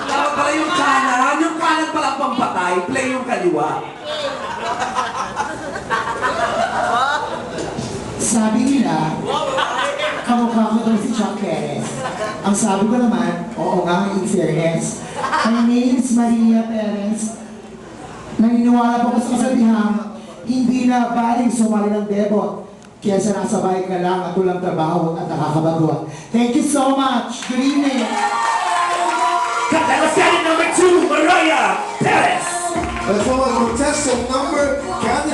Dapat pala yung kanan. Yung kanan pala pang patay. Play yung kaliwa. Sabi nila, kamukha ko daw si Chuck Perez. Ang sabi ko naman, oo nga, in fairness. My name is Maria Perez. Naniniwala po ko sa kasabihang, hindi na baling sumali ng debot. Kesa nasa bahay ka lang at walang trabaho at nakakabago. Thank you so much. Good evening. Contestant number 2, Maria Perez. Let's go on contestant number candidate.